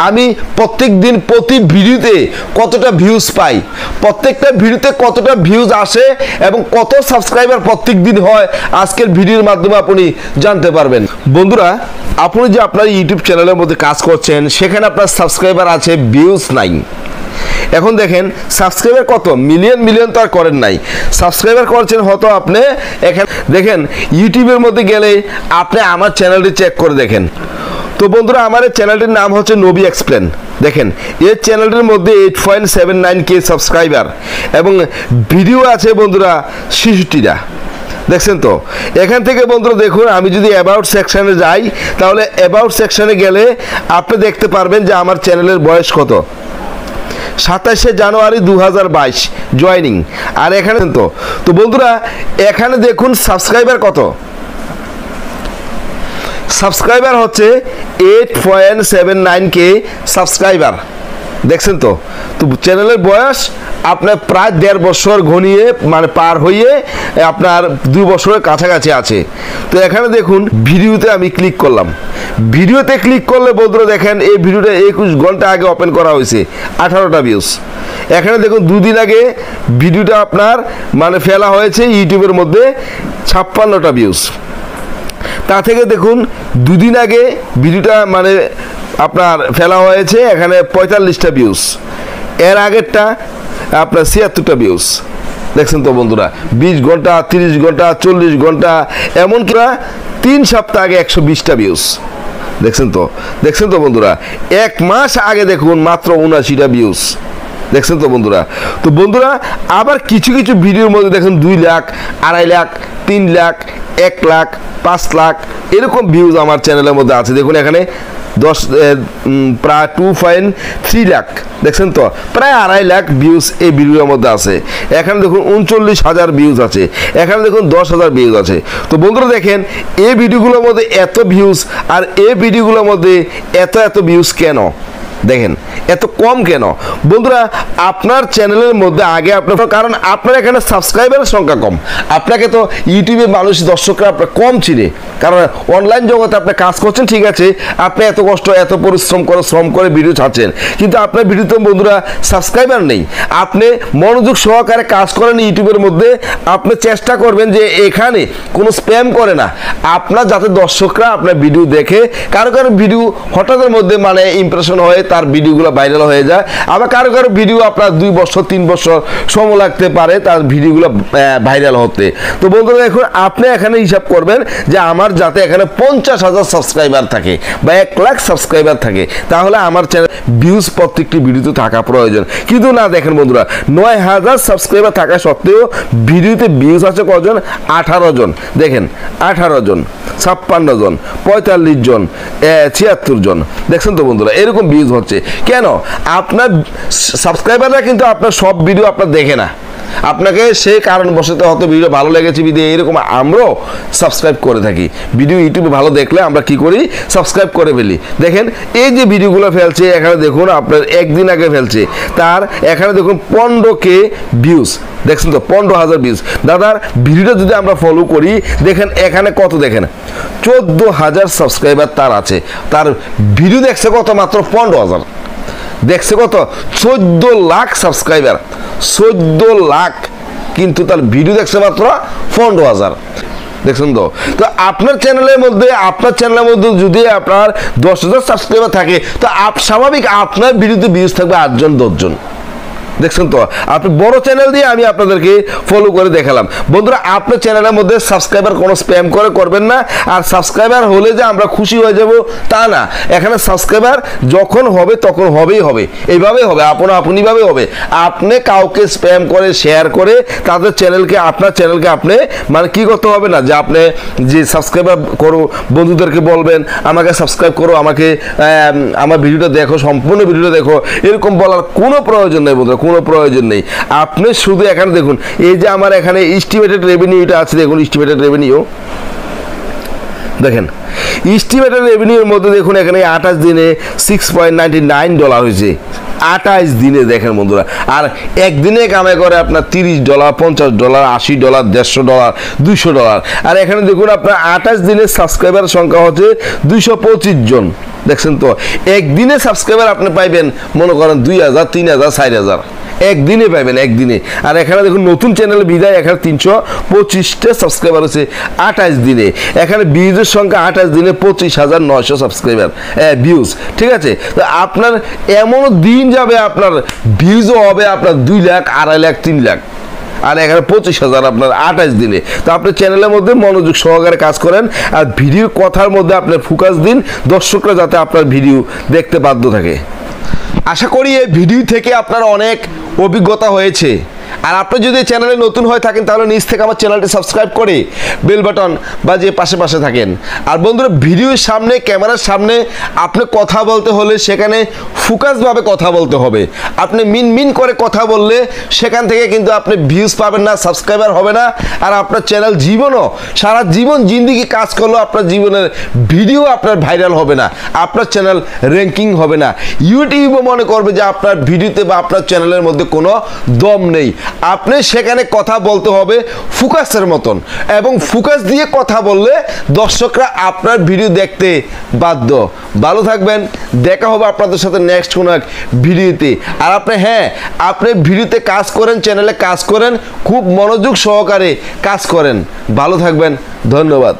আমি প্রত্যেক দিন প্রতি ভিডিওতে কতটা ভিউজ পাই, প্রত্যেকটা ভিডিওতে কতটা ভিউজ আসে এবং কত সাবস্ক্রাইবার প্রত্যেক দিন হয় আজকের ভিডিওর মাধ্যমে আপনি জানতে পারবেন। বন্ধুরা, আপনি যে আপনার ইউটিউব চ্যানেলের মধ্যে কাজ করছেন সেখানে আপনার সাবস্ক্রাইবার আছে, ভিউজ নাই। এখন দেখেন সাবস্ক্রাইবার কত মিলিয়ন মিলিয়ন তো আর করেন নাই, সাবস্ক্রাইবার করছেন হয়তো আপনি। এখানে দেখেন ইউটিউবের মধ্যে গেলে আপনি আমার চ্যানেলটি চেক করে দেখেন। তো বন্ধুরা, আমার এই চ্যানেলটির নাম হচ্ছে নবী এক্সপ্লেন। দেখেন এই চ্যানেলটির মধ্যে 8.79K সাবস্ক্রাইবার এবং ভিডিও আছে বন্ধুরা 66টা। দেখছেন তো? এখান থেকে বন্ধুরা দেখুন, আমি যদি অ্যাবাউট সেকশানে যাই তাহলে অ্যাবাউট সেকশানে গেলে আপনি দেখতে পারবেন যে আমার চ্যানেলের বয়স কত, 27শে জানুয়ারি 2022 জয়নিং। আর এখানে তো বন্ধুরা এখানে দেখুন সাবস্ক্রাইবার কত, সাবস্ক্রাইবার হচ্ছে 8.79K সাবস্ক্রাইবার। দেখছেন তো? তো চ্যানেলের বয়স আপনার প্রায় 1.5 বছর ঘনিয়ে মানে পার হয়ে আপনার 2 বছরের কাছাকাছি আছে। তো এখানে দেখুন ভিডিওতে আমি ক্লিক করলাম, ভিডিওতে ক্লিক করলে বন্ধুরা দেখেন এই ভিডিওটা 21 ঘন্টা আগে ওপেন করা হয়েছে, 18টা ভিউজ। এখানে দেখুন 2 দিন আগে ভিডিওটা আপনার মানে ফেলা হয়েছে ইউটিউবের মধ্যে 56টা ভিউজ। তা থেকে দেখুন 2 দিন আগে ভিডিওটা মানে আপনার ফেলা হয়েছে এখানে 45টা ভিউজ, এর আগেরটা আপনার 76টা ভিউজ। দেখছেন তো বন্ধুরা, 20 ঘন্টা, 30 ঘন্টা, 40 ঘন্টা, এমনকি 3 সপ্তাহ আগে 120টা ভিউজ। দেখছেন তো? দেখছেন তো বন্ধুরা, 1 মাস আগে দেখুন মাত্র 79টা ভিউজ। দেখছেন তো বন্ধুরা? তো বন্ধুরা আবার কিছু কিছু ভিডিওর মধ্যে দেখুন 2 লাখ, 2.5 লাখ, 3 লাখ, 1 লাখ, 5 লাখ এরকম ভিউজ আমার চ্যানেলের মধ্যে আছে। দেখুন এখানে প্রায় 2.3 লাখ। দেখছেন তো? প্রায় 2.5 লাখ ভিউজ এই ভিডিওর মধ্যে আছে। এখানে দেখুন 39,000 ভিউজ আছে, এখানে দেখুন 10,000 ভিউজ আছে। তো বন্ধুরা দেখেন এই ভিডিওগুলোর মধ্যে এত ভিউজ আর এই ভিডিওগুলোর মধ্যে এত ভিউজ কেন? দেখেন এত কম কেন বন্ধুরা? আপনার চ্যানেলের মধ্যে আগে আপনার, কারণ আপনার এখানে সাবস্ক্রাইবারের সংখ্যা কম, আপনাকে তো ইউটিউবে মানুষ দর্শকরা আপনার কম চিনে, কারণ অনলাইন জগতে আপনি কাজ করছেন, ঠিক আছে, আপনি এত কষ্ট এত পরিশ্রম করে শ্রম করে ভিডিও ছাড়ছেন, কিন্তু আপনার ভিডিওতে বন্ধুরা সাবস্ক্রাইবার নেই। আপনি মনোযোগ সহকারে কাজ করেন ইউটিউবের মধ্যে, আপনি চেষ্টা করবেন যে এখানে কোনো স্প্যাম করে না, আপনার যাতে দর্শকরা আপনার ভিডিও দেখে। কারো কারো ভিডিও হঠাৎের মধ্যে মানে ইমপ্রেশন হয়ে তার ভিডিওগুলো ভাইরাল হয়ে যায়, আবার কারো কারো ভিডিও আপনার 2 বছর 3 বছর সময় লাগতে পারে তার ভিডিওগুলো ভাইরাল হতে। তো বন্ধুরা দেখুন আপনি এখানে হিসাব করবেন যে আমার যাতে এখানে 50,000 সাবস্ক্রাইবার থাকে বা 1 লাখ সাবস্ক্রাইবার থাকে, তাহলে আমার চ্যানেল ভিউজ প্রত্যেকটি ভিডিওতে থাকা প্রয়োজন। কিন্তু না, দেখেন বন্ধুরা 9,000 সাবস্ক্রাইবার থাকা সত্ত্বেও ভিডিওতে ভিউজ আছে কজন? 18 জন। দেখেন 18 জন, 56 জন, 45 জন, 76 জন। দেখছেন তো বন্ধুরা এরকম ভিউজ হচ্ছে কেন? আপনার সাবস্ক্রাইবাররা কিন্তু আপনার সব ভিডিও আপনার দেখে না, আপনাকে সেই কারণবশত হয়তো ভিডিও ভালো লেগেছে ভিডিও এরকম আমরাও সাবস্ক্রাইব করে থাকি। ভিডিও ইউটিউবে ভালো দেখলে আমরা কি করি? সাবস্ক্রাইব করে ফেলি। দেখেন এই যে ভিডিওগুলো ফেলছে এখানে দেখুন আপনার 1 দিন আগে ফেলছে, তার এখানে দেখুন 15K ভিউজ। দেখছেন তো? 15,000 ভিউজ। দাদার ভিডিওটা যদি আমরা ফলো করি দেখেন এখানে কত, দেখেন 14,000 সাবস্ক্রাইবার তার আছে, তার ভিডিও দেখছে কত? মাত্র 15,000। দেখছে কত? 14 লাখ সাবস্ক্রাইবার, 14 লাখ, কিন্তু তার ভিডিও দেখছে মাত্র 15,000। দেখছেন তো? তো আপনার চ্যানেলের মধ্যে যদি আপনার 10,000 সাবস্ক্রাইবার থাকে তো স্বাভাবিক আপনার ভিডিওতে ভিউজ থাকবে 8 জন 10 জন। দেখছেন তো? আপনি বড় চ্যানেল দিয়ে আমি আপনাদেরকে ফলো করে দেখালাম। বন্ধুরা আপনার চ্যানেলের মধ্যে সাবস্ক্রাইবার কোনো স্প্যাম করে করবেন না, আর সাবস্ক্রাইবার হলে যে আমরা খুশি হয়ে যাব তা না। এখানে সাবস্ক্রাইবার যখন হবে তখন হবেই হবে, এইভাবেই হবে, আপনিভাবে হবে। আপনি কাউকে স্প্যাম করে শেয়ার করে তাদের চ্যানেলকে, আপনার চ্যানেলকে আপনি মানে কি করতে হবে না যে আপনি যে সাবস্ক্রাইবার করো বন্ধুদেরকে বলবেন আমাকে সাবস্ক্রাইব করো, আমাকে আমার ভিডিওটা দেখো, সম্পূর্ণ ভিডিওটা দেখো, এরকম বলার কোনো প্রয়োজন নেই বন্ধুরা, কোনো প্রয়োজন নেই। আপনি শুধু এখানে দেখুন এই যে আমার এখানে এস্টিমেটেড রেভিনিউটা আছে, দেখুন এস্টিমেটেড রেভিনিউ। দেখেন এস্টিমেটেড রেভিনিউর মধ্যে দেখুন এখানে 28 দিনে $6.99 হয়েছে। 28 দিনে দেখেন বন্ধুরা, আর একদিনে কামাই করে আপনার $30, $50, $80, $150, $200। আর এখানে দেখুন আপনার 28 দিনে সাবস্ক্রাইবার সংখ্যা হচ্ছে 225 জন। দেখছেন তো, একদিনে সাবস্ক্রাইবার আপনি পাইবেন মনে করেন 2000, 3000, 4000 একদিনে পাইবেন, একদিনে। আর এখানে দেখুন নতুন চ্যানেল বিদায় এখানে 325টা সাবস্ক্রাইবার হচ্ছে 28 দিনে। এখানে ভিউজের সংখ্যা 28 দিনে 25,900 সাবস্ক্রাইবার ভিউজ, ঠিক আছে। তো আপনার এমন দিন যাবে আপনার ভিউজও হবে আপনার 2 লাখ, 2.5 লাখ, 3 লাখ, আর এখানে 25,000 আপনার 28 দিনে। তো আপনি চ্যানেলের মধ্যে মনোযোগ সহকারে কাজ করেন, আর ভিডিওর কথার মধ্যে আপনার ফোকাস দিন, দর্শকরা যাতে আপনার ভিডিও দেখতে বাধ্য থাকে। আশা করি এই ভিডিও থেকে আপনার অনেক অভিজ্ঞতা হয়েছে। আর আপনি যদি চ্যানেলে নতুন হয়ে থাকেন তাহলে নিচ থেকে আমার চ্যানেলটি সাবস্ক্রাইব করে বেল বাটন বাজিয়ে পাশে থাকেন। আর বন্ধুরা, ভিডিওর সামনে, ক্যামেরার সামনে আপনি কথা বলতে হলে সেখানে ফোকাসভাবে কথা বলতে হবে। আপনি মিন করে কথা বললে সেখান থেকে কিন্তু আপনি ভিউজ পাবেন না, সাবস্ক্রাইবার হবে না, আর আপনার চ্যানেল জীবনও সারা জীবন জিন্দিগি কাজ করলেও আপনার জীবনের ভিডিও আপনার ভাইরাল হবে না, আপনার চ্যানেল র্যাঙ্কিং হবে না। ইউটিউবও মনে করবে যে আপনার ভিডিওতে বা আপনার চ্যানেলের মধ্যে কোনো দম নেই। আপনি সেখানে কথা বলতে হবে ফোকাসের মতন, এবং ফোকাস দিয়ে কথা বললে দর্শকরা আপনার ভিডিও দেখতে বাধ্য। ভালো থাকবেন, দেখা হবে আপনাদের সাথে নেক্সট কোনো এক ভিডিওতে। আর আপনি ভিডিওতে কাজ করেন, চ্যানেলে কাজ করেন, খুব মনোযোগ সহকারে কাজ করেন। ভালো থাকবেন, ধন্যবাদ।